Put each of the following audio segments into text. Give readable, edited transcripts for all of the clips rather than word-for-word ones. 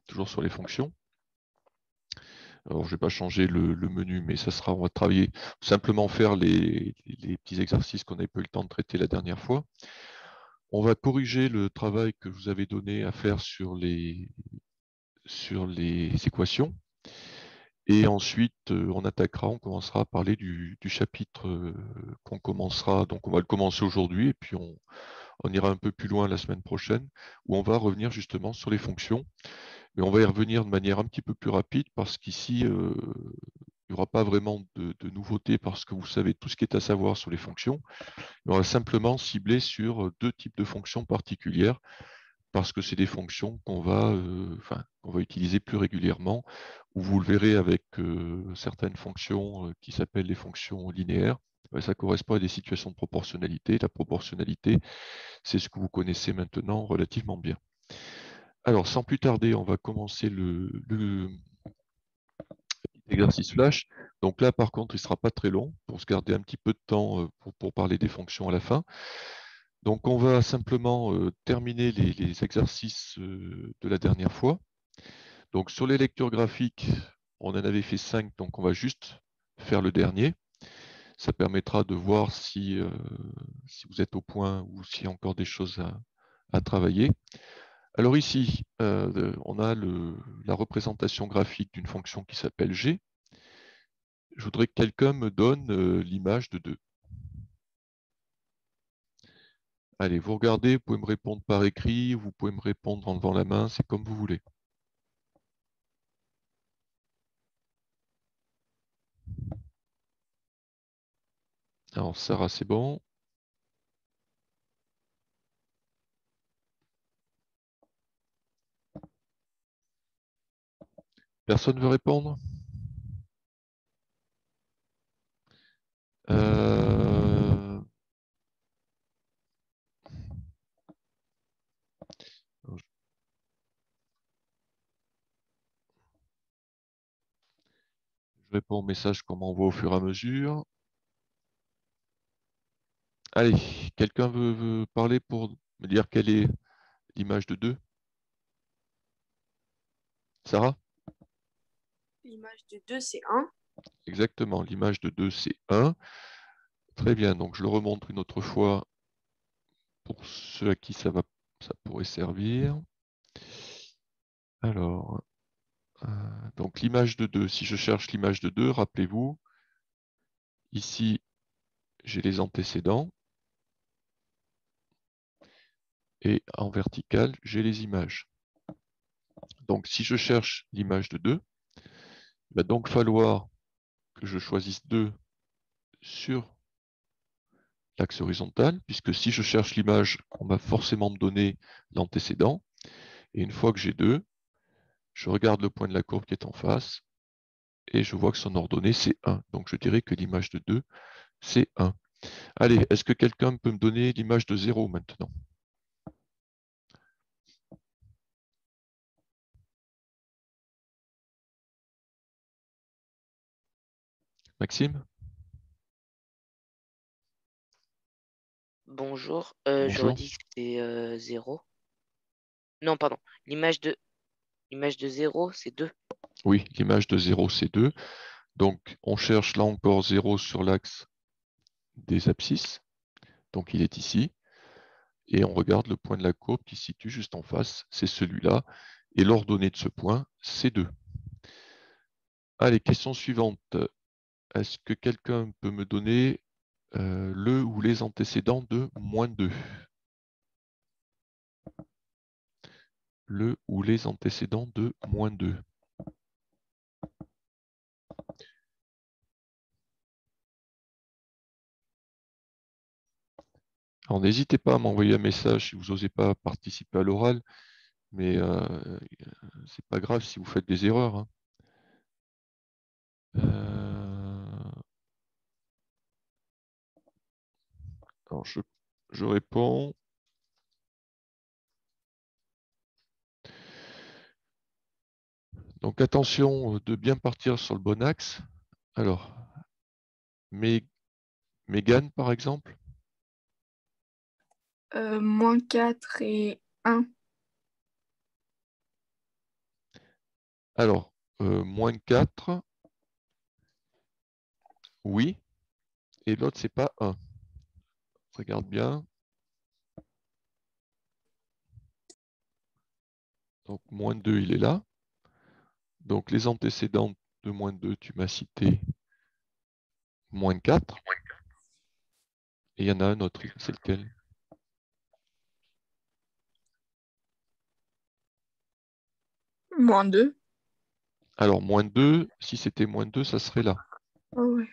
toujours sur les fonctions. Alors, je ne vais pas changer le menu, mais ça sera, on va travailler, simplement faire les petits exercices qu'on n'avait pas eu le temps de traiter la dernière fois. On va corriger le travail que je vous avais donné à faire sur les équations. Et ensuite, on commencera à parler du chapitre qu'on commencera. Donc, on va le commencer aujourd'hui et puis on ira un peu plus loin la semaine prochaine où on va revenir justement sur les fonctions. Mais on va y revenir de manière un petit peu plus rapide parce qu'ici, il n'y aura pas vraiment de nouveautés parce que vous savez tout ce qui est à savoir sur les fonctions. On va simplement cibler sur deux types de fonctions particulières parce que c'est des fonctions qu'on va utiliser plus régulièrement, où vous le verrez avec certaines fonctions qui s'appellent les fonctions linéaires. Ça correspond à des situations de proportionnalité. La proportionnalité, c'est ce que vous connaissez maintenant relativement bien. Alors, sans plus tarder, on va commencer l'exercice flash. Donc là, par contre, il ne sera pas très long pour se garder un petit peu de temps pour parler des fonctions à la fin. Donc, on va simplement terminer les exercices de la dernière fois. Donc, sur les lectures graphiques, on en avait fait 5, donc on va juste faire le dernier. Ça permettra de voir si vous êtes au point ou s'il y a encore des choses à travailler. Alors ici, on a la représentation graphique d'une fonction qui s'appelle G. Je voudrais que quelqu'un me donne l'image de 2. Allez, vous regardez, vous pouvez me répondre par écrit, vous pouvez me répondre en levant la main, c'est comme vous voulez. Alors, Sarah, c'est bon. Personne ne veut répondre? Je réponds au message qu'on m'envoie au fur et à mesure. Allez, quelqu'un veut parler pour me dire quelle est l'image de 2? Sarah? L'image de 2, c'est 1. Exactement, l'image de 2, c'est 1. Très bien, donc je le remontre une autre fois pour ceux à qui ça pourrait servir. Alors, donc l'image de 2, si je cherche l'image de 2, rappelez-vous, ici, j'ai les antécédents, et en vertical, j'ai les images. Donc, si je cherche l'image de 2, il va donc falloir que je choisisse 2 sur l'axe horizontal, puisque si je cherche l'image, on va forcément me donner l'antécédent. Et une fois que j'ai 2, je regarde le point de la courbe qui est en face, et je vois que son ordonnée, c'est 1. Donc, je dirais que l'image de 2, c'est 1. Allez, est-ce que quelqu'un peut me donner l'image de 0 maintenant? Maxime? Bonjour, j'aurais Bonjour. dit que c'était 0. Non, pardon. L'image de 0, c'est 2. Oui, l'image de 0, c'est 2. Donc, on cherche là encore 0 sur l'axe des abscisses. Donc, il est ici. Et on regarde le point de la courbe qui se situe juste en face. C'est celui-là. Et l'ordonnée de ce point, c'est 2. Allez, question suivante. Est-ce que quelqu'un peut me donner le ou les antécédents de moins 2? Le ou les antécédents de moins 2. Alors, n'hésitez pas à m'envoyer un message si vous n'osez pas participer à l'oral, mais c'est pas grave si vous faites des erreurs, hein. Alors, je réponds. Donc, attention de bien partir sur le bon axe. Alors, Mégane, par exemple. Moins 4 et 1. Alors, moins 4, oui. Et l'autre, c'est pas 1. Regarde bien. Donc, moins 2, il est là. Donc, les antécédents de moins 2, tu m'as cité moins 4. Et il y en a un autre, c'est lequel? Moins 2. Alors, moins 2, si c'était moins 2, ça serait là. Oh, ouais.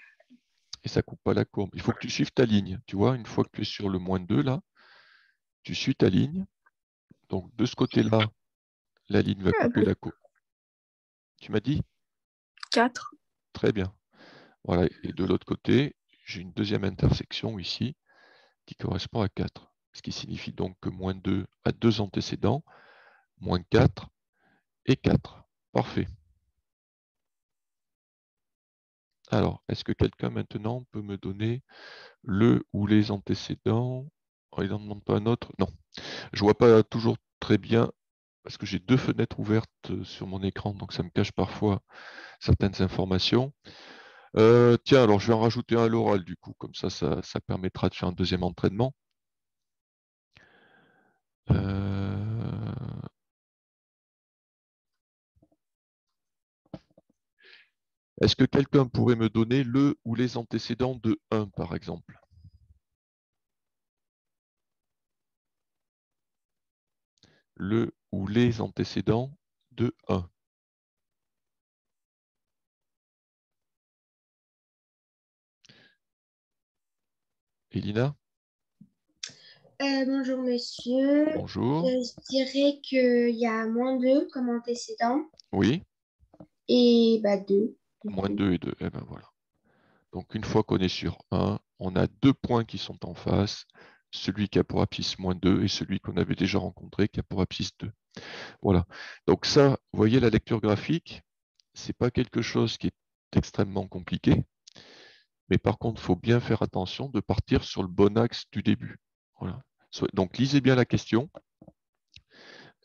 Et ça ne coupe pas la courbe. Il faut que tu suives ta ligne. Tu vois, une fois que tu es sur le moins 2, là, tu suis ta ligne. Donc, de ce côté-là, la ligne va couper la courbe. Tu m'as dit? 4. Très bien. Voilà. Et de l'autre côté, j'ai une deuxième intersection ici qui correspond à 4. Ce qui signifie donc que moins 2 a deux antécédents, moins 4 et 4. Parfait. Alors, est-ce que quelqu'un maintenant peut me donner le ou les antécédents? Oh, il n'en demande pas un autre? Non. Je ne vois pas toujours très bien parce que j'ai deux fenêtres ouvertes sur mon écran, donc ça me cache parfois certaines informations. Tiens, alors je vais en rajouter un à l'oral du coup, comme ça permettra de faire un deuxième entraînement. Est-ce que quelqu'un pourrait me donner le ou les antécédents de 1, par exemple? Le ou les antécédents de 1. Elina? Bonjour monsieur. Bonjour. Je dirais qu'il y a moins 2 comme antécédent Oui, et 2. moins 2 et 2. Eh ben voilà. Donc une fois qu'on est sur 1, on a deux points qui sont en face, celui qui a pour abscisse moins 2 et celui qu'on avait déjà rencontré qui a pour abscisse 2. Voilà. Donc ça, vous voyez la lecture graphique, c'est pas quelque chose qui est extrêmement compliqué, mais par contre, il faut bien faire attention de partir sur le bon axe du début. Voilà. Donc lisez bien la question.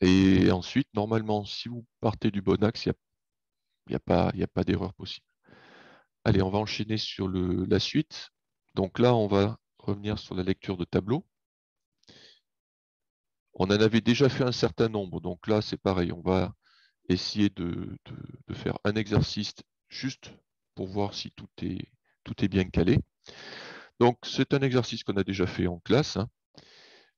Et ensuite, normalement, si vous partez du bon axe, il n'y a pas d'erreur possible. Allez, on va enchaîner sur la suite. Donc là, on va revenir sur la lecture de tableau. On en avait déjà fait un certain nombre, donc là, c'est pareil. On va essayer de faire un exercice juste pour voir si tout est bien calé. Donc, c'est un exercice qu'on a déjà fait en classe, hein.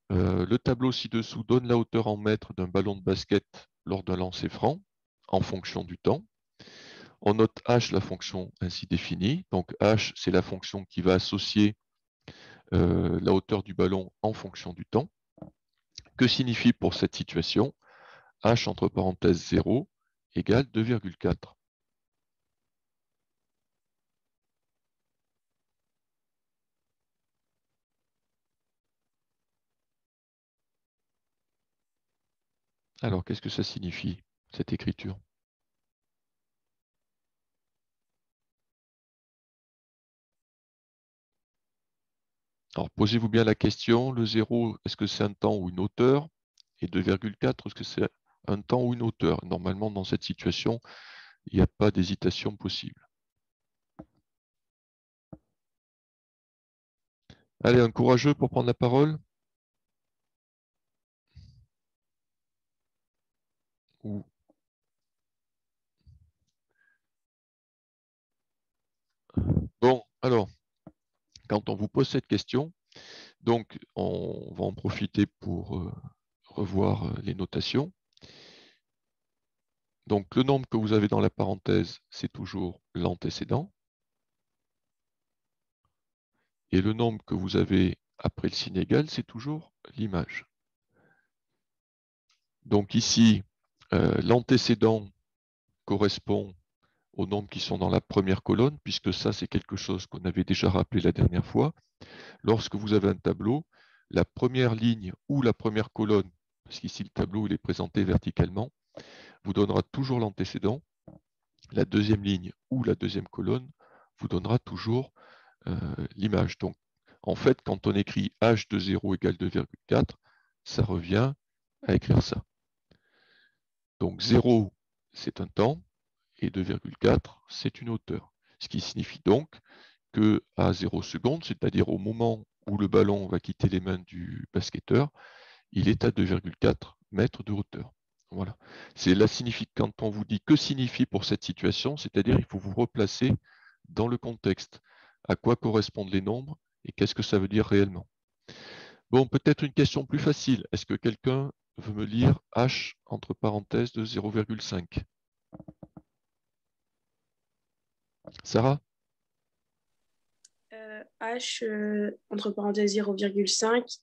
Le tableau ci-dessous donne la hauteur en mètres d'un ballon de basket lors d'un lancer franc en fonction du temps. On note h, la fonction ainsi définie. Donc h, c'est la fonction qui va associer la hauteur du ballon en fonction du temps. Que signifie pour cette situation h entre parenthèses 0 égale 2,4. Alors, qu'est-ce que ça signifie, cette écriture? Alors, posez-vous bien la question, le 0, est-ce que c'est un temps ou une hauteur? Et 2,4, est-ce que c'est un temps ou une hauteur? Normalement, dans cette situation, il n'y a pas d'hésitation possible. Allez, un courageux pour prendre la parole? Ou... Bon, alors, quand on vous pose cette question, donc on va en profiter pour revoir les notations. Donc le nombre que vous avez dans la parenthèse, c'est toujours l'antécédent. Et le nombre que vous avez après le signe égal, c'est toujours l'image. Donc ici, l'antécédent correspond aux nombres qui sont dans la première colonne, puisque ça, c'est quelque chose qu'on avait déjà rappelé la dernière fois. Lorsque vous avez un tableau, la première ligne ou la première colonne, parce qu'ici le tableau il est présenté verticalement, vous donnera toujours l'antécédent. La deuxième ligne ou la deuxième colonne vous donnera toujours l'image. Donc, en fait, quand on écrit h de 0 égale 2,4, ça revient à écrire ça. Donc 0, c'est un temps, et 2,4, c'est une hauteur. Ce qui signifie donc qu'à 0 secondes, c'est-à-dire au moment où le ballon va quitter les mains du basketteur, il est à 2,4 mètres de hauteur. Voilà. C'est la quand on vous dit que signifie pour cette situation, c'est-à-dire il faut vous replacer dans le contexte. À quoi correspondent les nombres et qu'est-ce que ça veut dire réellement? Bon, peut-être une question plus facile. Est-ce que quelqu'un veut me lire H entre parenthèses de 0,5? Sarah? H, entre parenthèses 0,5,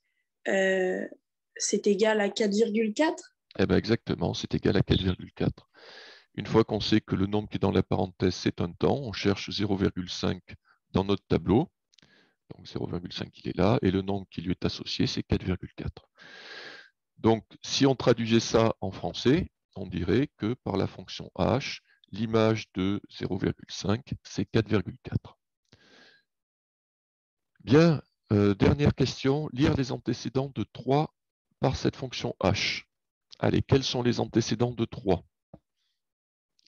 c'est égal à 4,4. Eh bien exactement, c'est égal à 4,4. Une fois qu'on sait que le nombre qui est dans la parenthèse, c'est un temps, on cherche 0,5 dans notre tableau. Donc 0,5, il est là, et le nombre qui lui est associé, c'est 4,4. Donc, si on traduisait ça en français, on dirait que par la fonction h, l'image de 0,5, c'est 4,4. Bien, dernière question, lire les antécédents de 3 par cette fonction h. Allez, quels sont les antécédents de 3?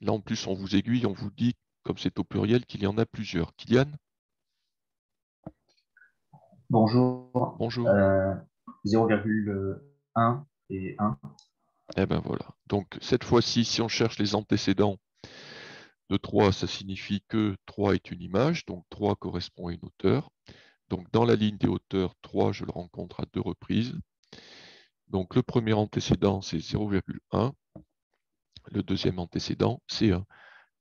Là, en plus, on vous aiguille, on vous dit, comme c'est au pluriel, qu'il y en a plusieurs. Kylian? Bonjour. Bonjour. 0,1 et 1. Eh bien voilà. Donc, cette fois-ci, si on cherche les antécédents de 3, ça signifie que 3 est une image, donc 3 correspond à une hauteur. Donc, dans la ligne des hauteurs, 3, je le rencontre à 2 reprises. Donc, le premier antécédent, c'est 0,1. Le deuxième antécédent, c'est 1.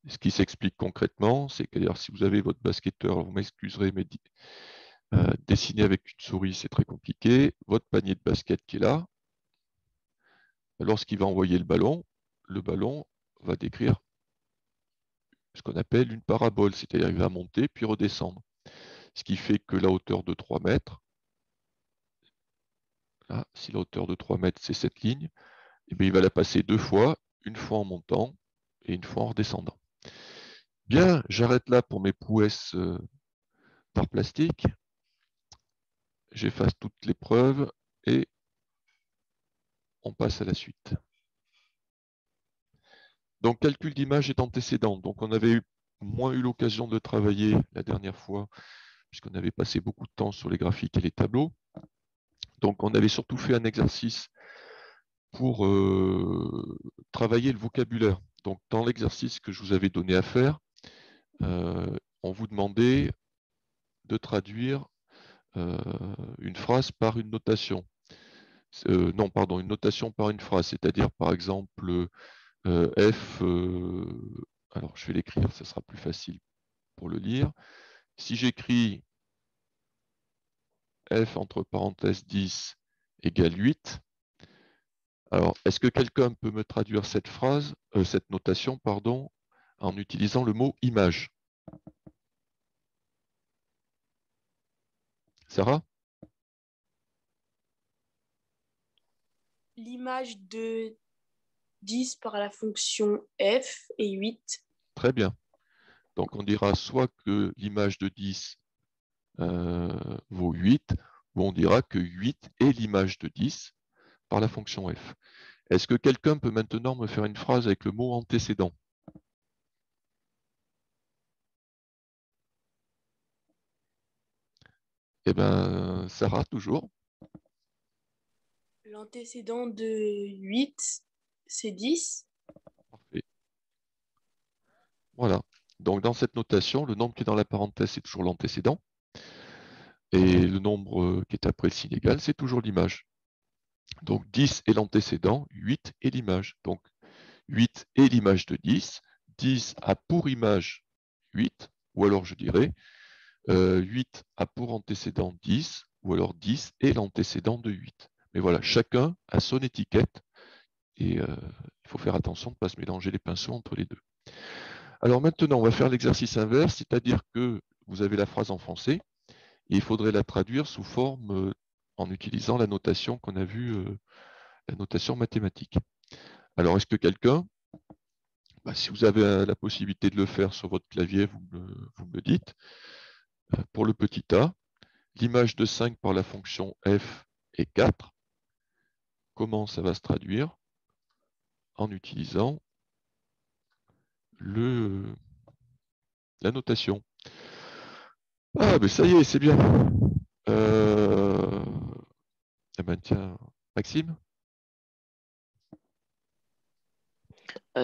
Ce qui s'explique concrètement, c'est que si vous avez votre basketteur, vous m'excuserez, mais dessiner avec une souris, c'est très compliqué. Votre panier de basket qui est là, lorsqu'il va envoyer le ballon va décrire ce qu'on appelle une parabole, c'est-à-dire qu'il va monter puis redescendre. Ce qui fait que la hauteur de 3 mètres, là, si la hauteur de 3 mètres, c'est cette ligne, eh bien, il va la passer 2 fois, une fois en montant et une fois en redescendant. Bien, j'arrête là pour mes prouesses d'art plastique. J'efface toutes les preuves et on passe à la suite. Donc, calcul d'image et d'antécédent. Donc, on avait moins eu l'occasion de travailler la dernière fois, puisqu'on avait passé beaucoup de temps sur les graphiques et les tableaux. Donc, on avait surtout fait un exercice pour travailler le vocabulaire. Donc, dans l'exercice que je vous avais donné à faire, on vous demandait de traduire une phrase par une notation. Non, pardon, une notation par une phrase, c'est-à-dire par exemple F, alors je vais l'écrire, ça sera plus facile pour le lire. Si j'écris F entre parenthèses 10 égale 8, alors est-ce que quelqu'un peut me traduire cette phrase, cette notation, pardon, en utilisant le mot image? Sarah? L'image de 10 par la fonction f est 8. Très bien. Donc on dira soit que l'image de 10 vaut 8, ou on dira que 8 est l'image de 10 par la fonction f. Est-ce que quelqu'un peut maintenant me faire une phrase avec le mot antécédent? Eh bien, Sarah, toujours. L'antécédent de 8, c'est 10. Parfait. Voilà. Donc, dans cette notation, le nombre qui est dans la parenthèse, c'est toujours l'antécédent. Et le nombre qui est après le signe égal, c'est toujours l'image. Donc, 10 est l'antécédent, 8 est l'image. Donc, 8 est l'image de 10. 10 a pour image 8, ou alors je dirais 8 a pour antécédent 10, ou alors 10 est l'antécédent de 8. Mais voilà, chacun a son étiquette et il faut faire attention de ne pas se mélanger les pinceaux entre les deux. Alors maintenant, on va faire l'exercice inverse, c'est-à-dire que vous avez la phrase en français et il faudrait la traduire sous forme en utilisant la notation qu'on a vue, la notation mathématique. Alors, est-ce que quelqu'un, si vous avez la possibilité de le faire sur votre clavier, vous me le dites. Pour le petit a, l'image de 5 par la fonction f est 4. Comment ça va se traduire? En utilisant la notation. Ah, mais ça y est, c'est bien. Eh ben, tiens, Maxime,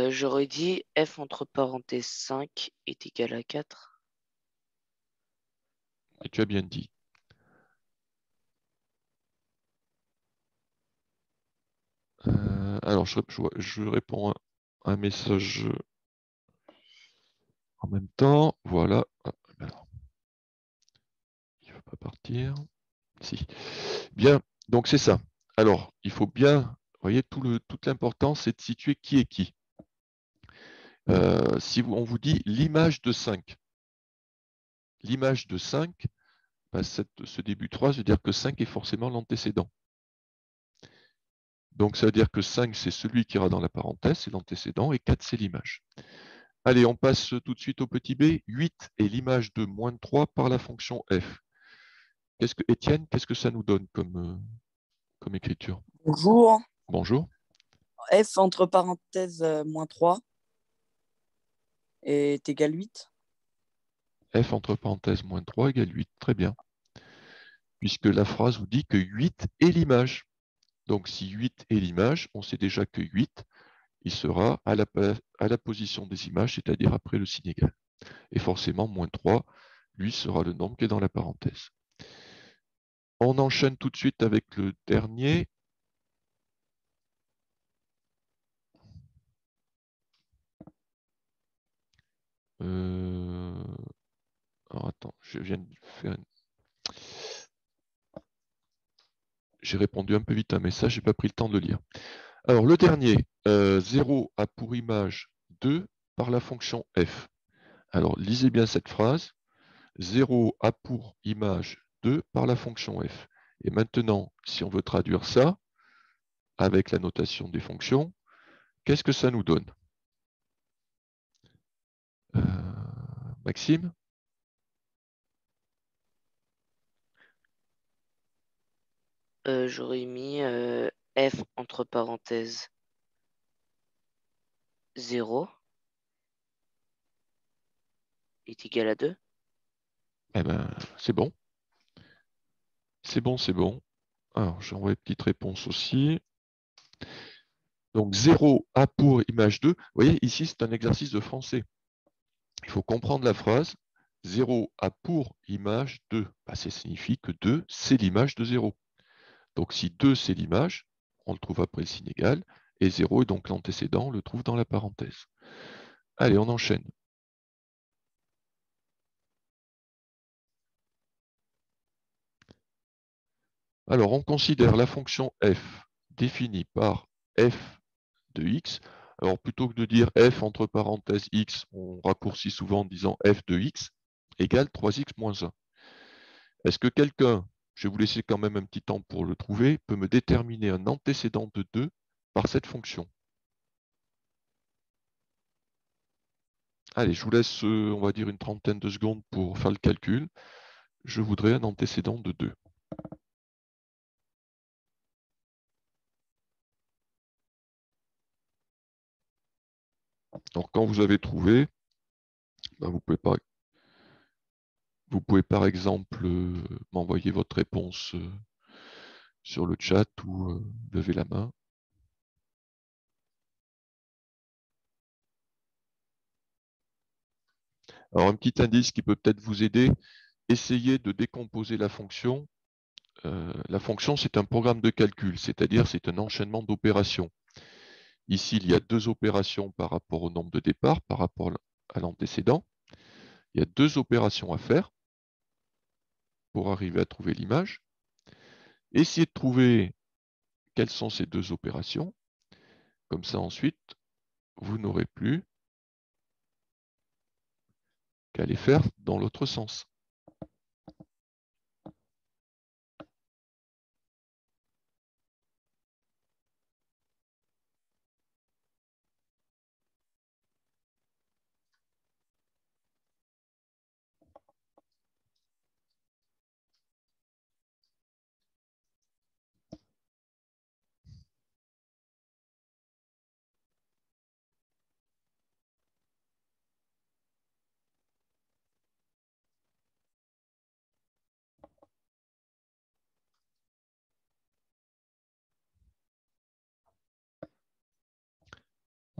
J'aurais dit f entre parenthèses 5 est égal à 4. et tu as bien dit. Alors, je réponds à un message en même temps. Voilà. Ah, alors, il ne veut pas partir. Si. Bien, donc c'est ça. Alors, il faut bien, vous voyez, toute l'importance, c'est de situer qui est qui. Si on vous dit l'image de 5, l'image de 5, bah, ce début 3 veut dire que 5 est forcément l'antécédent. Donc, ça veut dire que 5, c'est celui qui ira dans la parenthèse, c'est l'antécédent, et 4, c'est l'image. Allez, on passe tout de suite au petit b. 8 est l'image de moins 3 par la fonction f. Étienne, qu'est-ce que ça nous donne comme écriture? Bonjour. Bonjour. F entre parenthèses moins 3 est égal à 8. F entre parenthèses moins 3 égale 8. Très bien. Puisque la phrase vous dit que 8 est l'image. Donc si 8 est l'image, on sait déjà que 8, il sera à la position des images, c'est-à-dire après le signe égal. Et forcément, moins 3, lui, sera le nombre qui est dans la parenthèse. On enchaîne tout de suite avec le dernier. Alors attends, je viens de faire J'ai répondu un peu vite à un message, je n'ai pas pris le temps de le lire. Alors le dernier, 0 a pour image 2 par la fonction f. Alors lisez bien cette phrase. 0 a pour image 2 par la fonction f. Et maintenant, si on veut traduire ça avec la notation des fonctions, qu'est-ce que ça nous donne? Maxime? J'aurais mis f entre parenthèses 0 est égal à 2. Eh ben, c'est bon. C'est bon, c'est bon. Alors, j'envoie une petite réponse aussi. Donc, 0 a pour image 2. Vous voyez, ici, c'est un exercice de français. Il faut comprendre la phrase. 0 a pour image 2. Bah, ça signifie que 2, c'est l'image de 0. Donc, si 2, c'est l'image, on le trouve après le signe égal. Et 0 est donc l'antécédent, on le trouve dans la parenthèse. Allez, on enchaîne. Alors, on considère la fonction f définie par f de x. Alors, plutôt que de dire f entre parenthèses x, on raccourcit souvent en disant f de x égale 3x moins 1. Est-ce que quelqu'un, je vais vous laisser quand même un petit temps pour le trouver, peut me déterminer un antécédent de 2 par cette fonction? Allez, je vous laisse, on va dire, une trentaine de secondes pour faire le calcul. Je voudrais un antécédent de 2. Donc, quand vous avez trouvé, ben, vous pouvez par exemple m'envoyer votre réponse sur le chat ou lever la main. Alors, un petit indice qui peut peut-être vous aider, essayez de décomposer la fonction. La fonction, c'est un programme de calcul, c'est-à-dire c'est un enchaînement d'opérations. Ici, il y a deux opérations par rapport au nombre de départ, par rapport à l'antécédent. Il y a deux opérations à faire pour arriver à trouver l'image. Essayez de trouver quelles sont ces deux opérations. Comme ça, ensuite, vous n'aurez plus qu'à les faire dans l'autre sens.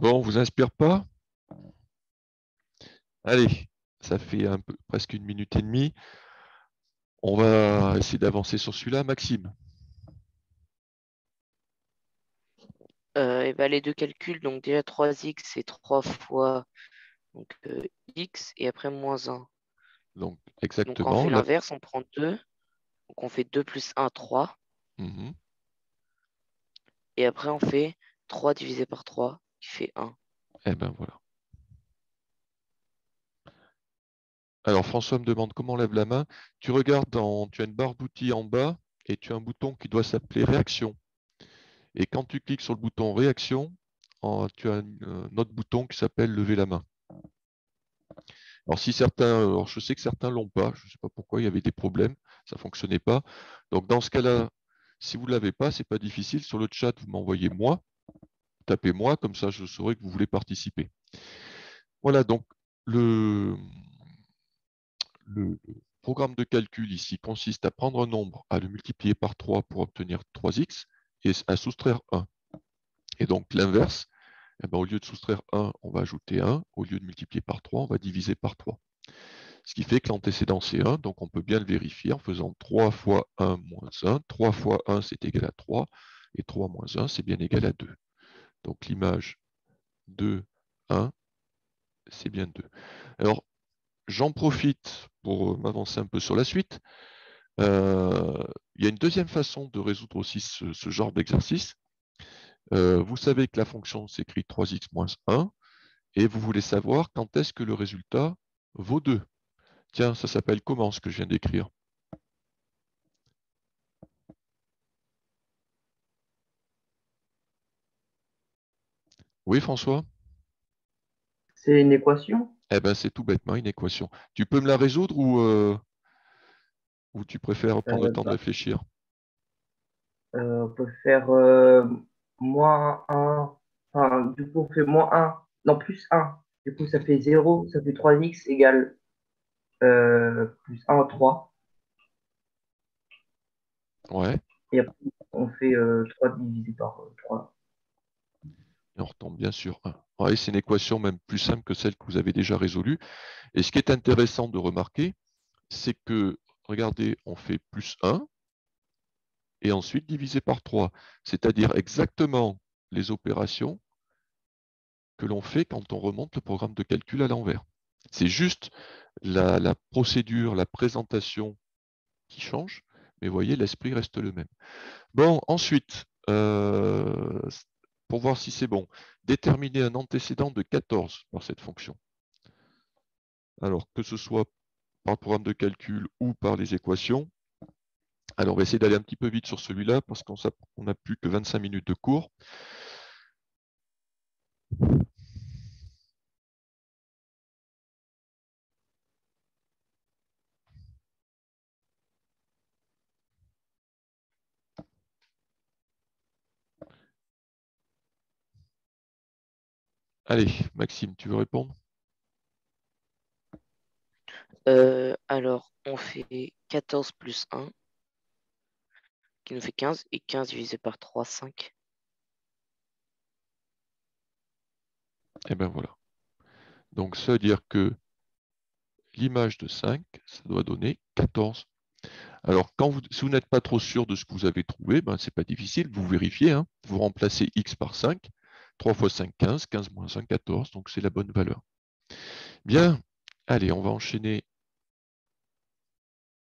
Bon, on vous inspire pas? Allez, ça fait presque 1 minute et demie. On va essayer d'avancer sur celui-là. Maxime. Et ben, les deux calculs, donc déjà 3x, c'est 3 fois donc, x, et après moins 1. Donc, Donc quand on exactement. fait l'inverse, on prend 2. Donc on fait 2 plus 1, 3. Mhm. Et après, on fait 3 divisé par 3, qui fait 1. Eh ben voilà. Alors, François me demande comment on lève la main. Tu regardes, tu as une barre d'outils en bas et tu as un bouton qui doit s'appeler réaction. Et quand tu cliques sur le bouton réaction, tu as un autre bouton qui s'appelle lever la main. Alors, je sais que certains l'ont pas. Je ne sais pas pourquoi il y avait des problèmes. Ça ne fonctionnait pas. Donc, dans ce cas-là, si vous ne l'avez pas, ce n'est pas difficile. Sur le chat, vous m'envoyez moi. Tapez moi, comme ça je saurai que vous voulez participer. Voilà, donc le programme de calcul ici consiste à prendre un nombre, à le multiplier par 3 pour obtenir 3x et à soustraire 1. Et donc l'inverse, eh ben, au lieu de soustraire 1, on va ajouter 1. Au lieu de multiplier par 3, on va diviser par 3. Ce qui fait que l'antécédent c'est 1, donc on peut bien le vérifier en faisant 3 fois 1 moins 1. 3 fois 1 c'est égal à 3, et 3 moins 1 c'est bien égal à 2. Donc l'image 2, 1, c'est bien 2. Alors, j'en profite pour m'avancer un peu sur la suite. Il y a une deuxième façon de résoudre aussi ce genre d'exercice. Vous savez que la fonction s'écrit 3x moins 1 et vous voulez savoir quand est-ce que le résultat vaut 2. Tiens, ça s'appelle comment ce que je viens d'écrire? Oui, François? C'est une équation? Eh bien, c'est tout bêtement une équation. Tu peux me la résoudre ou tu préfères prendre le temps de Bah, réfléchir? on peut faire moins un. Enfin, du coup, on fait moins un. Non, plus un. Du coup, ça fait 0. Ça fait 3x égale plus un 3. Ouais, Et après, on fait 3 divisé par 3. et on retombe bien sur 1. Ouais, c'est une équation même plus simple que celle que vous avez déjà résolue. Et ce qui est intéressant de remarquer, c'est que, regardez, on fait plus 1 et ensuite divisé par 3, c'est-à-dire exactement les opérations que l'on fait quand on remonte le programme de calcul à l'envers. C'est juste la procédure, la présentation qui change, mais vous voyez, l'esprit reste le même. Bon, ensuite, pour voir si c'est bon, déterminer un antécédent de 14 par cette fonction. Alors, que ce soit par le programme de calcul ou par les équations. Alors, on va essayer d'aller un petit peu vite sur celui-là parce qu'on n'a plus que 25 minutes de cours. Allez, Maxime, tu veux répondre? Alors, on fait 14 plus 1, qui nous fait 15, et 15 divisé par 3, 5. Eh bien voilà. Donc, ça veut dire que l'image de 5, ça doit donner 14. Alors, si vous n'êtes pas trop sûr de ce que vous avez trouvé, ben, ce n'est pas difficile, vous vérifiez. Hein. Vous remplacez x par 5. 3 fois 5, 15. 15 moins 1, 14. Donc, c'est la bonne valeur. Bien. Allez, on va enchaîner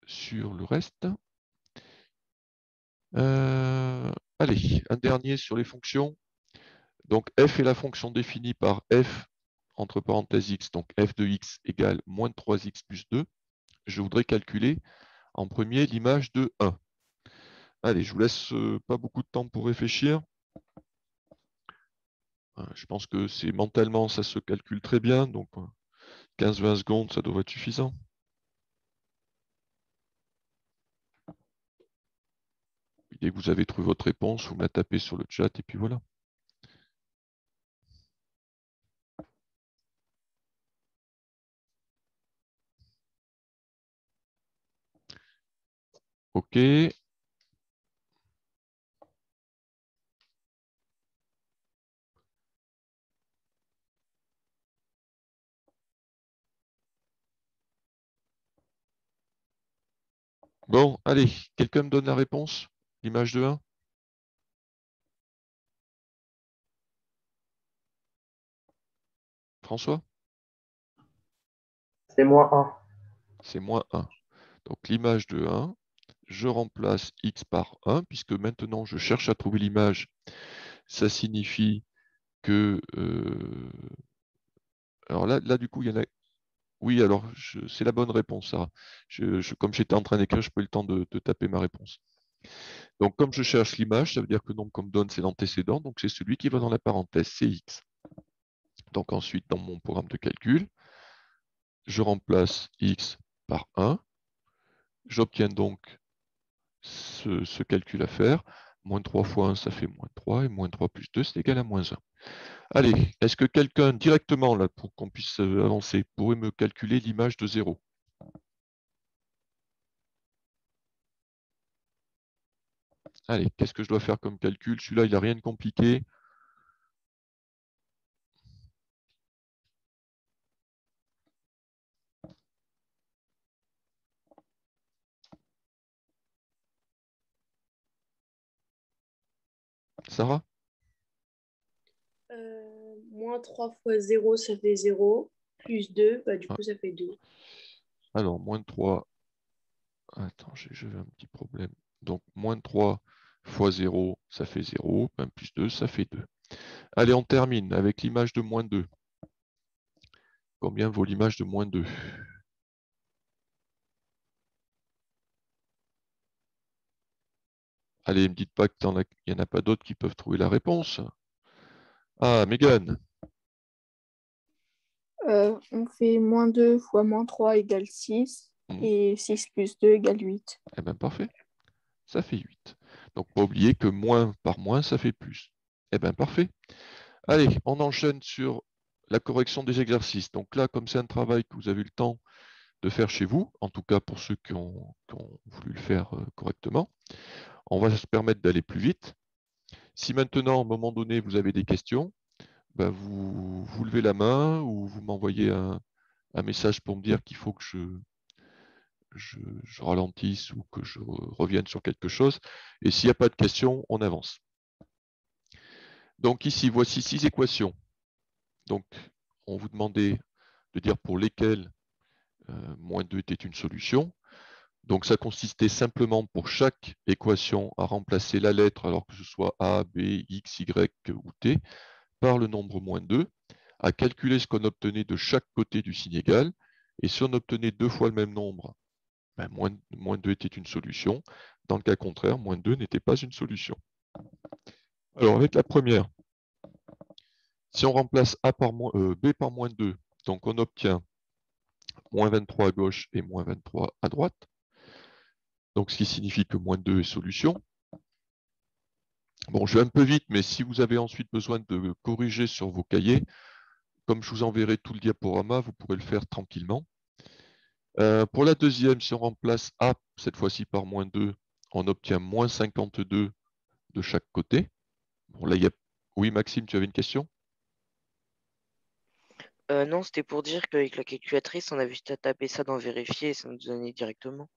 sur le reste. Allez, un dernier sur les fonctions. Donc, f est la fonction définie par f entre parenthèses x, donc f de x égale moins 3x plus 2. Je voudrais calculer en premier l'image de 1. Allez, je vous laisse pas beaucoup de temps pour réfléchir. Je pense que c'est mentalement, ça se calcule très bien, donc 15-20 secondes, ça devrait être suffisant. Dès que vous avez trouvé votre réponse, vous me la tapez sur le chat et puis voilà. OK. Bon, allez, quelqu'un me donne la réponse? L'image de 1? François? C'est moins 1. C'est moins 1. Donc l'image de 1, je remplace x par 1, puisque maintenant je cherche à trouver l'image. Ça signifie que... alors là, du coup, il y en a... Oui, alors c'est la bonne réponse, Sarah. Comme j'étais en train d'écrire, je n'ai pas eu le temps de taper ma réponse. Donc comme je cherche l'image, ça veut dire que le nombre qu'on me donne, c'est l'antécédent, donc c'est celui qui va dans la parenthèse, c'est x. Donc ensuite, dans mon programme de calcul, je remplace x par 1. J'obtiens donc ce calcul à faire. Moins 3 fois 1, ça fait moins 3, et moins 3 plus 2, c'est égal à moins 1. Allez, est-ce que quelqu'un, directement, là, pour qu'on puisse avancer, pourrait me calculer l'image de 0? Allez, qu'est-ce que je dois faire comme calcul? Celui-là, il n'a rien de compliqué. Sarah? Moins 3 fois 0, ça fait 0. Plus 2, bah, du Ah, coup, ça fait 2. alors, moins 3. Attends, j'ai un petit problème. Donc, moins 3 fois 0, ça fait 0. Ben, plus 2, ça fait 2. Allez, on termine avec l'image de moins 2. Combien vaut l'image de moins 2? Allez, ne me dites pas qu'il n'y en a pas d'autres qui peuvent trouver la réponse. Ah, Megan. On fait moins 2 fois moins 3 égale 6 et 6 plus 2 égale 8. Eh bien, parfait. Ça fait 8. Donc, pas oublier que moins par moins, ça fait plus. Eh bien, parfait. Allez, on enchaîne sur la correction des exercices. Donc là, comme c'est un travail que vous avez eu le temps de faire chez vous, en tout cas pour ceux qui ont voulu le faire correctement, on va se permettre d'aller plus vite. Si maintenant, à un moment donné, vous avez des questions, ben vous levez la main ou vous m'envoyez un message pour me dire qu'il faut que je ralentisse ou que je revienne sur quelque chose. Et s'il n'y a pas de questions, on avance. Donc ici, voici 6 équations. Donc, on vous demandait de dire pour lesquelles moins 2 était une solution. Donc, ça consistait simplement pour chaque équation à remplacer la lettre, alors que ce soit A, B, X, Y ou T, par le nombre moins 2, à calculer ce qu'on obtenait de chaque côté du signe égal. Et si on obtenait 2 fois le même nombre, ben, moins 2 était une solution. Dans le cas contraire, moins 2 n'était pas une solution. Alors, avec la première, si on remplace B par moins 2, donc on obtient moins 23 à gauche et moins 23 à droite. Donc, ce qui signifie que moins 2 est solution. Bon, je vais un peu vite, mais si vous avez ensuite besoin de corriger sur vos cahiers, comme je vous enverrai tout le diaporama, vous pourrez le faire tranquillement. Pour la deuxième, si on remplace A, cette fois-ci par moins 2, on obtient moins 52 de chaque côté. Bon, là, Oui, Maxime, tu avais une question? Non, c'était pour dire qu'avec la calculatrice, on avait juste à taper ça dans vérifier et ça nous donnait directement.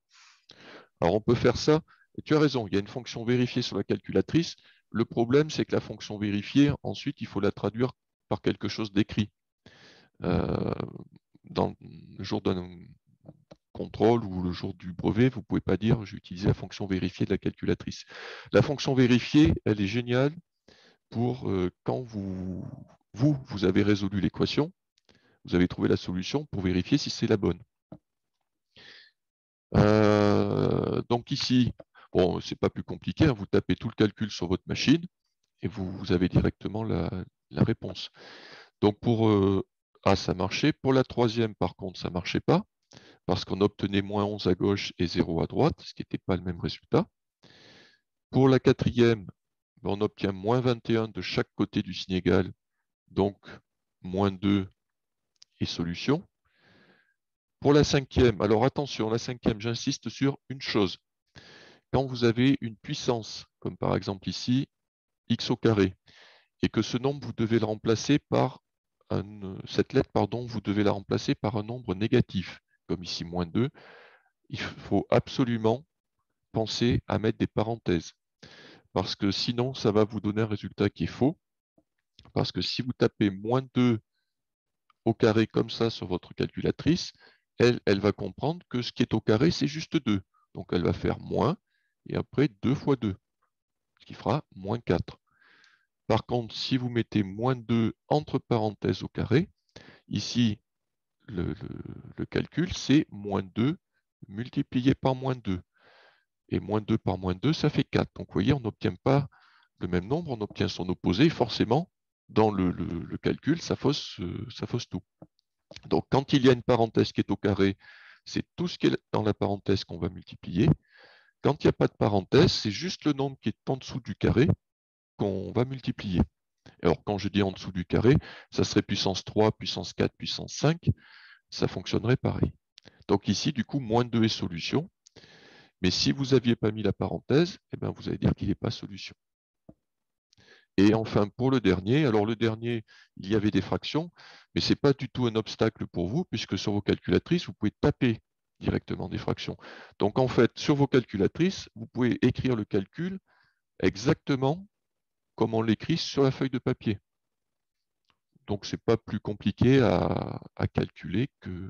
Alors, on peut faire ça. Et tu as raison, il y a une fonction vérifiée sur la calculatrice. Le problème, c'est que la fonction vérifiée, ensuite, il faut la traduire par quelque chose d'écrit. Dans le jour d'un contrôle ou le jour du brevet, vous ne pouvez pas dire j'ai utilisé la fonction vérifiée de la calculatrice. La fonction vérifiée, elle est géniale pour quand vous avez résolu l'équation, vous avez trouvé la solution pour vérifier si c'est la bonne. Donc ici, bon, c'est pas plus compliqué, hein, vous tapez tout le calcul sur votre machine et vous avez directement la réponse. Donc pour A, ça marchait. Pour la troisième, par contre, ça ne marchait pas, parce qu'on obtenait moins 11 à gauche et 0 à droite, ce qui n'était pas le même résultat. Pour la quatrième, on obtient moins 21 de chaque côté du signe égal, donc moins 2 est solution. Pour la cinquième, alors attention, la cinquième, j'insiste sur une chose. Quand vous avez une puissance, comme par exemple ici, x au carré, et que ce nombre, vous devez le remplacer par cette lettre, pardon, vous devez la remplacer par un nombre négatif, comme ici moins 2, il faut absolument pensez à mettre des parenthèses. Parce que sinon, ça va vous donner un résultat qui est faux. Parce que si vous tapez moins 2 au carré comme ça sur votre calculatrice, elle va comprendre que ce qui est au carré, c'est juste 2. Donc elle va faire moins, et après 2 fois 2, ce qui fera moins 4. Par contre, si vous mettez moins 2 entre parenthèses au carré, ici, le calcul, c'est moins 2 multiplié par moins 2. Et moins 2 par moins 2, ça fait 4. Donc vous voyez, on n'obtient pas le même nombre, on obtient son opposé. Forcément, dans le calcul, ça fausse tout. Donc quand il y a une parenthèse qui est au carré, c'est tout ce qui est dans la parenthèse qu'on va multiplier. Quand il n'y a pas de parenthèse, c'est juste le nombre qui est en dessous du carré qu'on va multiplier. Alors quand je dis en dessous du carré, ça serait puissance 3, puissance 4, puissance 5, ça fonctionnerait pareil. Donc ici, du coup, moins 2 est solution. Mais si vous n'aviez pas mis la parenthèse, eh bien, vous allez dire qu'il n'est pas solution. Et enfin, pour le dernier, alors le dernier, il y avait des fractions, mais ce n'est pas du tout un obstacle pour vous, puisque sur vos calculatrices, vous pouvez taper directement des fractions. Donc en fait, sur vos calculatrices, vous pouvez écrire le calcul exactement comme on l'écrit sur la feuille de papier. Donc ce n'est pas plus compliqué à calculer que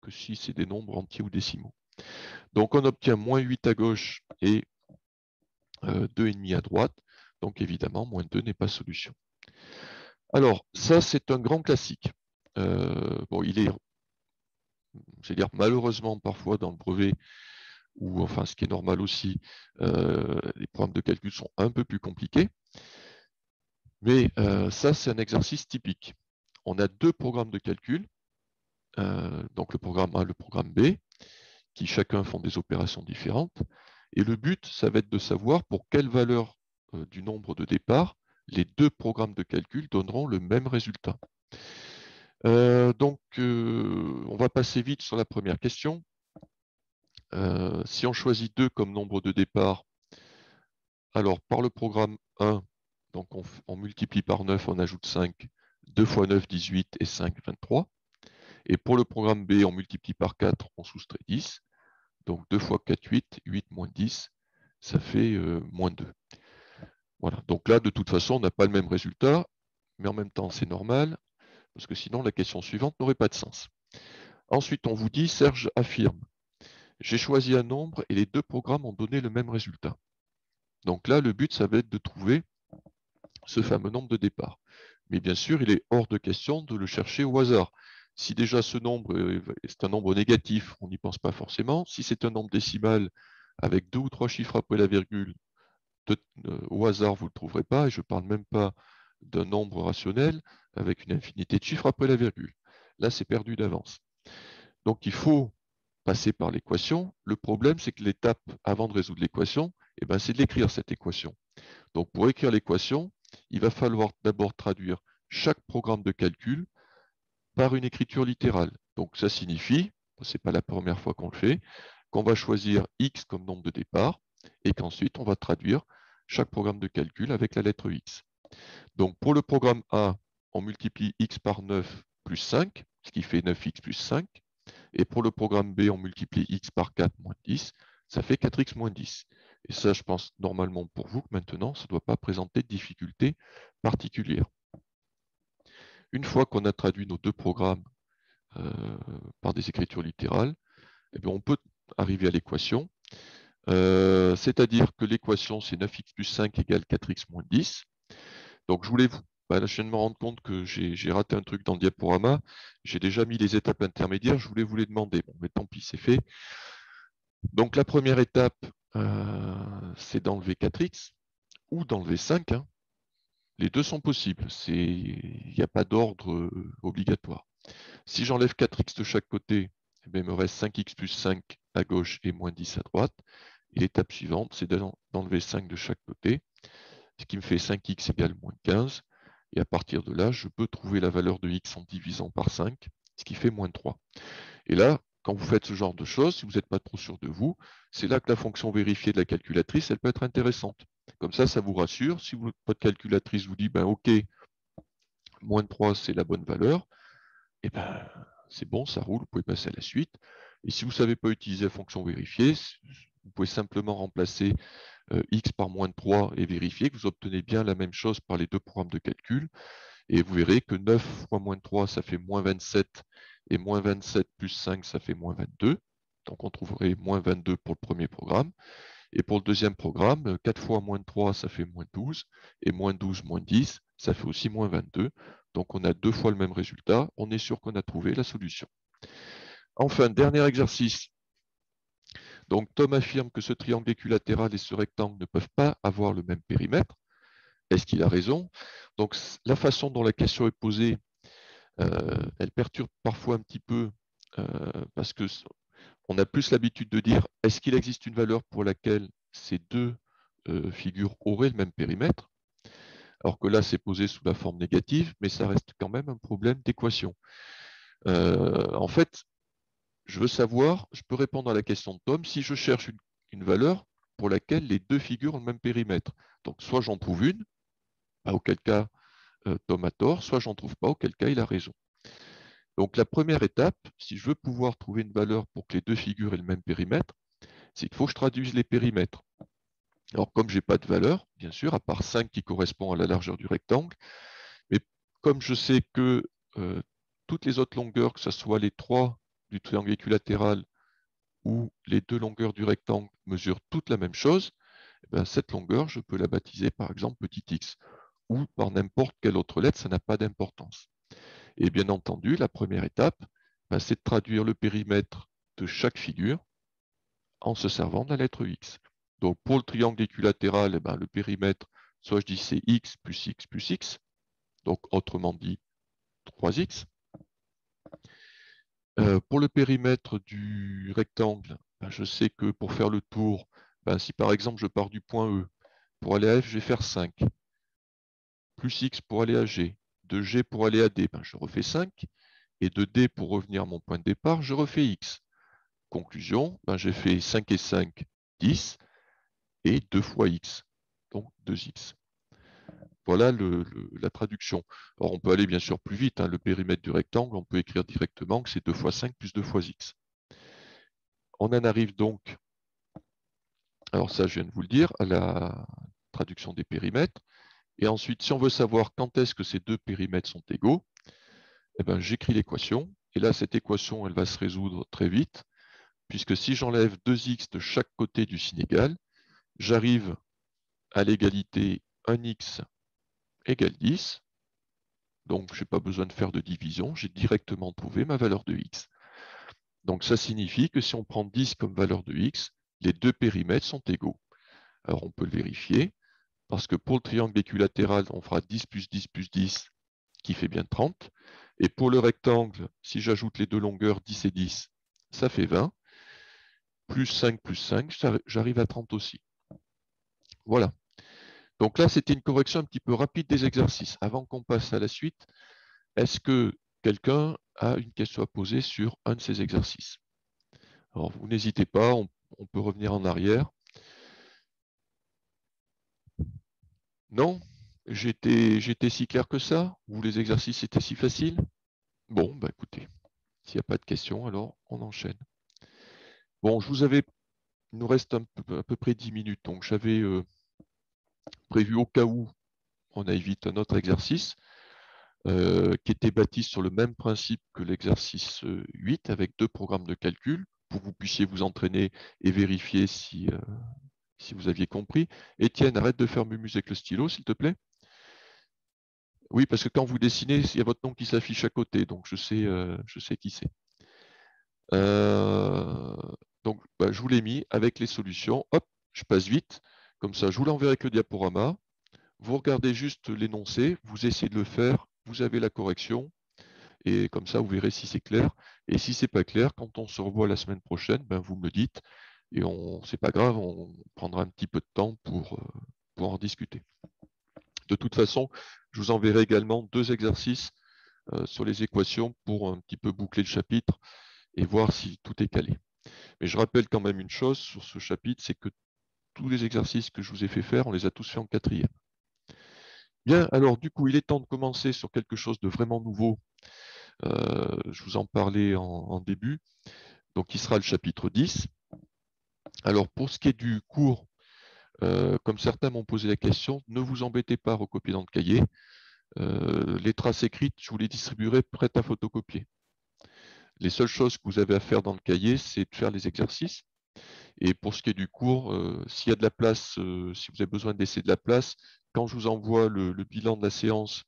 si c'est des nombres entiers ou décimaux. Donc on obtient moins 8 à gauche et 2,5 à droite. Donc évidemment, moins 2 n'est pas solution. Alors, ça, c'est un grand classique. Bon, il est, je vais dire, malheureusement, parfois dans le brevet, ou enfin, ce qui est normal aussi, les programmes de calcul sont un peu plus compliqués. Mais ça, c'est un exercice typique. On a deux programmes de calcul, donc le programme A et le programme B, qui chacun font des opérations différentes. Et le but, ça va être de savoir pour quelle valeur du nombre de départ les deux programmes de calcul donneront le même résultat. Donc, on va passer vite sur la première question. Si on choisit 2 comme nombre de départ, alors par le programme 1, donc on multiplie par 9, on ajoute 5, 2 fois 9, 18 et 5, 23. Et pour le programme B, on multiplie par 4, on soustrait 10. Donc 2 fois 4, 8, 8 moins 10, ça fait moins 2. Voilà, donc là, de toute façon, on n'a pas le même résultat, mais en même temps, c'est normal, parce que sinon, la question suivante n'aurait pas de sens. Ensuite, on vous dit, Serge affirme, j'ai choisi un nombre et les deux programmes ont donné le même résultat. Donc là, le but, ça va être de trouver ce fameux nombre de départ. Mais bien sûr, il est hors de question de le chercher au hasard. Si déjà ce nombre est un nombre négatif, on n'y pense pas forcément. Si c'est un nombre décimal avec 2 ou 3 chiffres après la virgule, au hasard, vous ne le trouverez pas. Et je ne parle même pas d'un nombre rationnel avec une infinité de chiffres après la virgule. Là, c'est perdu d'avance. Donc, il faut passer par l'équation. Le problème, c'est que l'étape avant de résoudre l'équation, eh ben, c'est de l'écrire, cette équation. Donc, pour écrire l'équation, il va falloir d'abord traduire chaque programme de calcul par une écriture littérale. Donc, ça signifie, ce n'est pas la première fois qu'on le fait, qu'on va choisir x comme nombre de départ et qu'ensuite, on va traduire chaque programme de calcul avec la lettre x. Donc, pour le programme A, on multiplie x par 9 plus 5, ce qui fait 9x plus 5. Et pour le programme B, on multiplie x par 4 moins 10, ça fait 4x moins 10. Et ça, je pense normalement pour vous que maintenant, ça ne doit pas présenter de difficultés particulières. Une fois qu'on a traduit nos deux programmes par des écritures littérales, eh bien, on peut arriver à l'équation. C'est-à-dire que l'équation, c'est 9x plus 5 égale 4x moins 10. Donc, je voulais vous... Là, je viens de me rendre compte que j'ai raté un truc dans le diaporama. J'ai déjà mis les étapes intermédiaires. Je voulais vous les demander. Bon, mais tant pis, c'est fait. Donc, la première étape, c'est d'enlever 4x ou d'enlever 5. Hein. Les deux sont possibles. Il n'y a pas d'ordre obligatoire. Si j'enlève 4x de chaque côté, eh bien, il me reste 5x plus 5 à gauche et moins 10 à droite. Et l'étape suivante, c'est d'enlever 5 de chaque côté, ce qui me fait 5x égale moins 15. Et à partir de là, je peux trouver la valeur de x en divisant par 5, ce qui fait moins 3. Et là, quand vous faites ce genre de choses, si vous n'êtes pas trop sûr de vous, c'est là que la fonction vérifiée de la calculatrice, elle peut être intéressante. Comme ça vous rassure. Si votre calculatrice vous dit, ben, OK, moins 3, c'est la bonne valeur, et ben, c'est bon, ça roule, vous pouvez passer à la suite. Et si vous ne savez pas utiliser la fonction vérifiée, vous pouvez simplement remplacer x par moins 3 et vérifier que vous obtenez bien la même chose par les deux programmes de calcul. Et vous verrez que 9 fois moins 3, ça fait moins 27, et moins 27 plus 5, ça fait moins 22. Donc on trouverait moins 22 pour le premier programme. Et pour le deuxième programme, 4 fois moins 3, ça fait moins 12, et moins 12, moins 10, ça fait aussi moins 22. Donc on a 2 fois le même résultat, on est sûr qu'on a trouvé la solution. Enfin, dernier exercice. Donc Tom affirme que ce triangle équilatéral et ce rectangle ne peuvent pas avoir le même périmètre. Est-ce qu'il a raison? Donc la façon dont la question est posée, elle perturbe parfois un petit peu parce que on a plus l'habitude de dire est-ce qu'il existe une valeur pour laquelle ces deux figures auraient le même périmètre? Alors que là, c'est posé sous la forme négative, mais ça reste quand même un problème d'équation. En fait, je veux savoir, je peux répondre à la question de Tom si je cherche une valeur pour laquelle les deux figures ont le même périmètre. Donc, soit j'en trouve une, auquel cas Tom a tort, soit j'en trouve pas, auquel cas il a raison. Donc, la première étape, si je veux pouvoir trouver une valeur pour que les deux figures aient le même périmètre, c'est qu'il faut que je traduise les périmètres. Alors, comme je n'ai pas de valeur, bien sûr, à part 5 qui correspond à la largeur du rectangle, mais comme je sais que toutes les autres longueurs, que ce soit les 3 du triangle équilatéral ou les 2 longueurs du rectangle, mesurent toutes la même chose, eh bien, cette longueur, je peux la baptiser par exemple petit x, ou par n'importe quelle autre lettre, ça n'a pas d'importance. Et bien entendu, la première étape, c'est de traduire le périmètre de chaque figure en se servant de la lettre x. Donc pour le triangle équilatéral, le périmètre, soit je dis c'est x plus x plus x, donc autrement dit 3x. Pour le périmètre du rectangle, je sais que pour faire le tour, si par exemple je pars du point E, pour aller à F, je vais faire 5, plus x pour aller à G, de G pour aller à D, je refais 5, et de D pour revenir à mon point de départ, je refais x. Conclusion, j'ai fait 5 et 5, 10, et 2 fois x, donc 2x. Voilà la traduction. Alors on peut aller bien sûr plus vite, le périmètre du rectangle, on peut écrire directement que c'est 2 fois 5 plus 2 fois x. On en arrive donc, alors ça je viens de vous le dire, à la traduction des périmètres. Et ensuite, si on veut savoir quand est-ce que ces deux périmètres sont égaux, j'écris l'équation. Et là, cette équation, elle va se résoudre très vite, puisque si j'enlève 2x de chaque côté du signe égal, j'arrive à l'égalité 1x égale 10. Donc, je n'ai pas besoin de faire de division, j'ai directement trouvé ma valeur de x. Donc, ça signifie que si on prend 10 comme valeur de x, les deux périmètres sont égaux. Alors, on peut le vérifier, parce que pour le triangle équilatéral, on fera 10 plus 10 plus 10, qui fait bien 30. Et pour le rectangle, si j'ajoute les deux longueurs 10 et 10, ça fait 20. Plus 5, j'arrive à 30 aussi. Voilà. Donc là, c'était une correction un petit peu rapide des exercices. Avant qu'on passe à la suite, est-ce que quelqu'un a une question à poser sur un de ces exercices? Alors, vous n'hésitez pas, on peut revenir en arrière. Non? J'étais si clair que ça? Ou les exercices étaient si faciles? Bon, écoutez, s'il n'y a pas de questions, alors on enchaîne. Bon, il nous reste à peu près 10 minutes, donc j'avais prévu au cas où on a évité un autre exercice qui était bâti sur le même principe que l'exercice 8 avec 2 programmes de calcul pour que vous puissiez vous entraîner et vérifier si vous aviez compris. Étienne, arrête de faire mumuse avec le stylo, s'il te plaît. Oui, parce que quand vous dessinez, il y a votre nom qui s'affiche à côté, donc je sais qui c'est. Donc, je vous l'ai mis avec les solutions. Hop, je passe vite. Comme ça, je vous l'enverrai avec le diaporama. Vous regardez juste l'énoncé, vous essayez de le faire, vous avez la correction. Et comme ça, vous verrez si c'est clair. Et si ce n'est pas clair, quand on se revoit la semaine prochaine, vous me le dites. Et c'est pas grave, on prendra un petit peu de temps pour en discuter. De toute façon, je vous enverrai également 2 exercices sur les équations pour un petit peu boucler le chapitre et voir si tout est calé. Mais je rappelle quand même une chose sur ce chapitre, c'est que tous les exercices que je vous ai fait faire, on les a tous fait en 4e. Bien, alors du coup, il est temps de commencer sur quelque chose de vraiment nouveau. Je vous en parlais en début, donc qui sera le chapitre 10. Alors, pour ce qui est du cours, comme certains m'ont posé la question, ne vous embêtez pas à recopier dans le cahier. Les traces écrites, je vous les distribuerai prêtes à photocopier. Les seules choses que vous avez à faire dans le cahier, c'est de faire les exercices. Et pour ce qui est du cours, s'il y a de la place, si vous avez besoin de laisser de la place, quand je vous envoie le bilan de la séance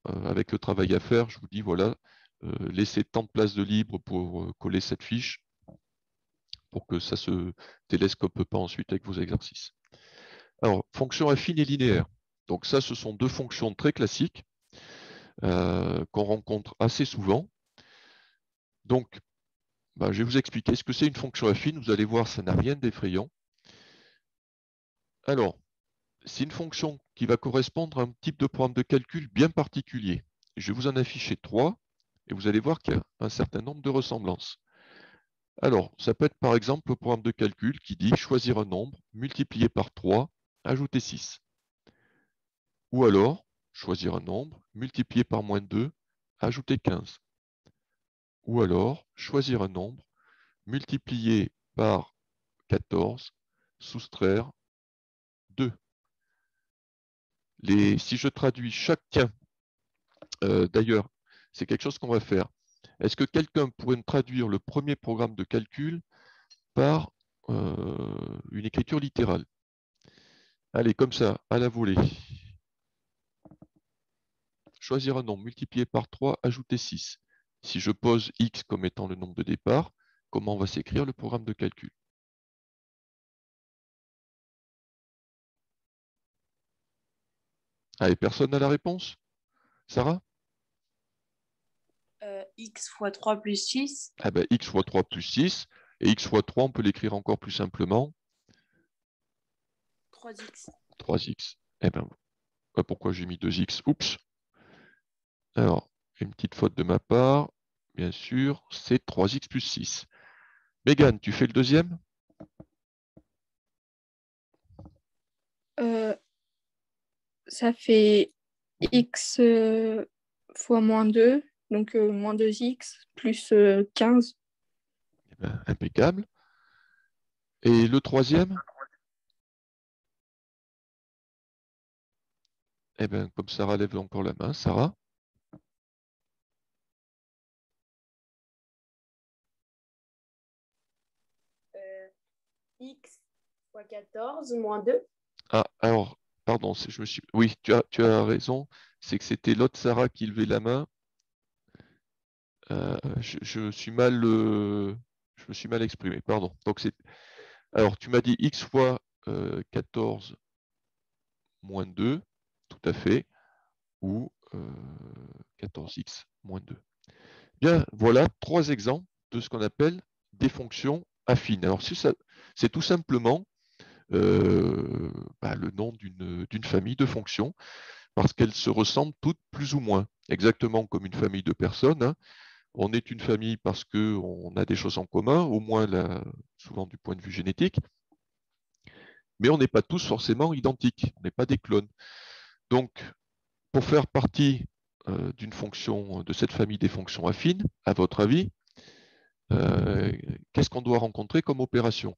avec le travail à faire, je vous dis, voilà, laissez tant de place de libre pour coller cette fiche pour que ça se télescope pas ensuite avec vos exercices. Alors, fonction affine et linéaire. Donc ça, ce sont deux fonctions très classiques qu'on rencontre assez souvent. Donc, je vais vous expliquer ce que c'est une fonction affine. Vous allez voir, ça n'a rien d'effrayant. Alors, c'est une fonction qui va correspondre à un type de programme de calcul bien particulier. Je vais vous en afficher 3 et vous allez voir qu'il y a un certain nombre de ressemblances. Alors, ça peut être par exemple le programme de calcul qui dit choisir un nombre, multiplier par 3, ajouter 6. Ou alors, choisir un nombre, multiplier par moins 2, ajouter 15. Ou alors, choisir un nombre, multiplier par 14, soustraire 2. Si je traduis chacun, d'ailleurs, c'est quelque chose qu'on va faire. Est-ce que quelqu'un pourrait me traduire le premier programme de calcul par une écriture littérale? Allez, comme ça, à la volée. Choisir un nombre, multiplier par 3, ajouter 6. Si je pose x comme étant le nombre de départ, comment va s'écrire le programme de calcul? Allez, personne n'a la réponse? Sarah? X fois 3 plus 6. Ah ben, x fois 3 plus 6. Et x fois 3, on peut l'écrire encore plus simplement. 3x. 3x. Eh ben, pourquoi j'ai mis 2x? Oups. Alors, une petite faute de ma part. Bien sûr, c'est 3x plus 6. Mégane, tu fais le deuxième? Ça fait x fois moins 2, donc moins 2x plus 15. Eh ben, impeccable. Et le troisième? Eh bien, comme Sarah lève encore la main, Sarah? X fois 14 moins 2. Ah, alors, pardon, oui, tu as raison. C'est que c'était l'autre Sarah qui levait la main. Je me suis mal exprimé, pardon. Donc, alors, tu m'as dit x fois 14 moins 2, tout à fait, ou 14x moins 2. Bien, voilà 3 exemples de ce qu'on appelle des fonctions affines. Alors, c'est tout simplement le nom d'une famille de fonctions, parce qu'elles se ressemblent toutes plus ou moins, exactement comme une famille de personnes. Hein. On est une famille parce qu'on a des choses en commun, au moins souvent du point de vue génétique, mais on n'est pas tous forcément identiques, on n'est pas des clones. Donc, pour faire partie d'une fonction, de cette famille des fonctions affines, à votre avis, qu'est-ce qu'on doit rencontrer comme opération?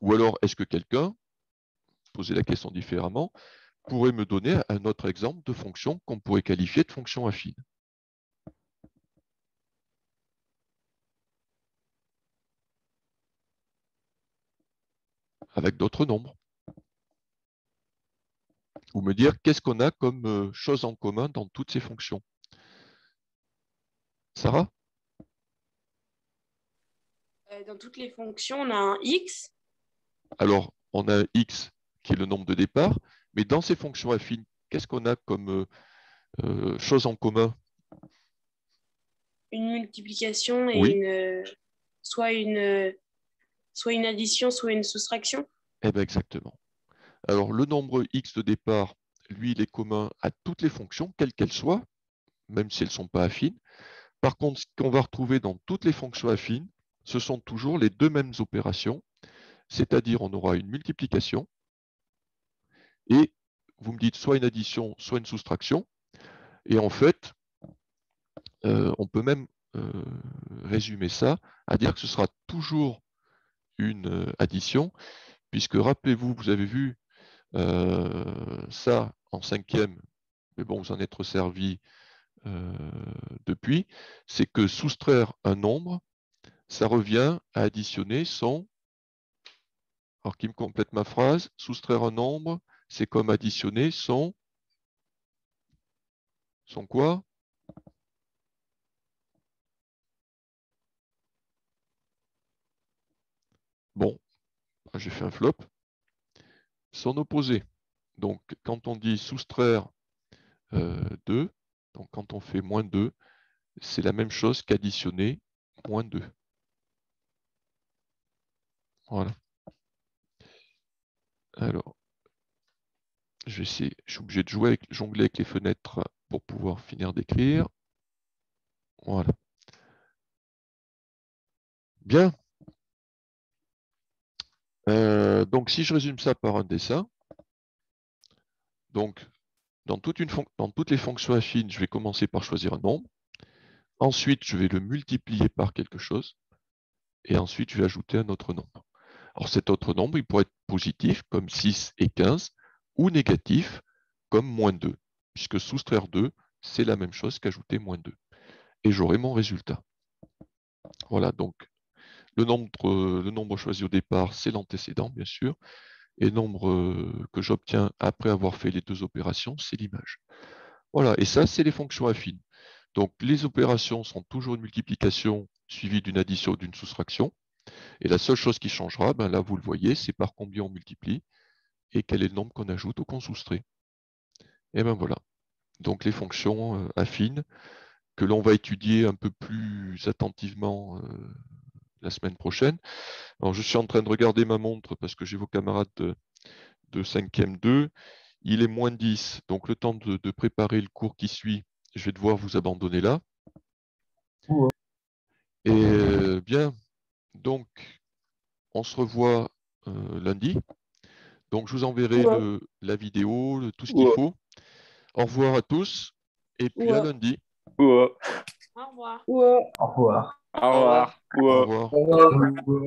Ou alors, est-ce que quelqu'un, poser la question différemment, pourrait me donner un autre exemple de fonction qu'on pourrait qualifier de fonction affine? Avec d'autres nombres. Ou me dire qu'est-ce qu'on a comme chose en commun dans toutes ces fonctions. Sarah? Dans toutes les fonctions, on a un x. Alors, on a x qui est le nombre de départ, mais dans ces fonctions affines, qu'est-ce qu'on a comme chose en commun? Une multiplication et Oui. soit une addition, soit une soustraction. Eh bien, exactement. Alors, le nombre x de départ, lui, il est commun à toutes les fonctions, quelles qu'elles soient, même si elles ne sont pas affines. Par contre, ce qu'on va retrouver dans toutes les fonctions affines, ce sont toujours les deux mêmes opérations, c'est-à-dire on aura une multiplication, et vous me dites soit une addition, soit une soustraction, et en fait, on peut même résumer ça à dire que ce sera toujours une addition, puisque rappelez-vous, vous avez vu ça en 5e, mais bon, vous en êtes resservi depuis, c'est que soustraire un nombre, ça revient à additionner son... Alors, qui me complète ma phrase? Soustraire un nombre, c'est comme additionner son... Son quoi? Bon, j'ai fait un flop. Son opposé. Donc, quand on dit soustraire 2, donc quand on fait moins 2, c'est la même chose qu'additionner moins 2. Voilà. Alors, je suis obligé de jongler avec les fenêtres pour pouvoir finir d'écrire. Voilà. Bien. Donc, si je résume ça par un dessin, donc, dans toutes les fonctions affines, je vais commencer par choisir un nombre. Ensuite, je vais le multiplier par quelque chose. Et ensuite, je vais ajouter un autre nombre. Alors, cet autre nombre, il pourrait être positif, comme 6 et 15, ou négatif, comme moins 2, puisque soustraire 2, c'est la même chose qu'ajouter moins 2. Et j'aurai mon résultat. Voilà, donc le nombre choisi au départ, c'est l'antécédent, bien sûr, et le nombre que j'obtiens après avoir fait les deux opérations, c'est l'image. Voilà, et ça, c'est les fonctions affines. Donc, les opérations sont toujours une multiplication suivie d'une addition ou d'une soustraction. Et la seule chose qui changera, ben là, vous le voyez, c'est par combien on multiplie et quel est le nombre qu'on ajoute ou qu'on soustrait. Et ben voilà. Donc, les fonctions affines que l'on va étudier un peu plus attentivement la semaine prochaine. Alors, je suis en train de regarder ma montre parce que j'ai vos camarades de 5e 2. Il est moins 10, donc le temps de préparer le cours qui suit, je vais devoir vous abandonner là. Et bien, donc, on se revoit lundi. Donc, je vous enverrai la vidéo, tout ce qu'il faut. Au revoir à tous, et puis à lundi. Au revoir. Au revoir. Au revoir. Au revoir. Au revoir.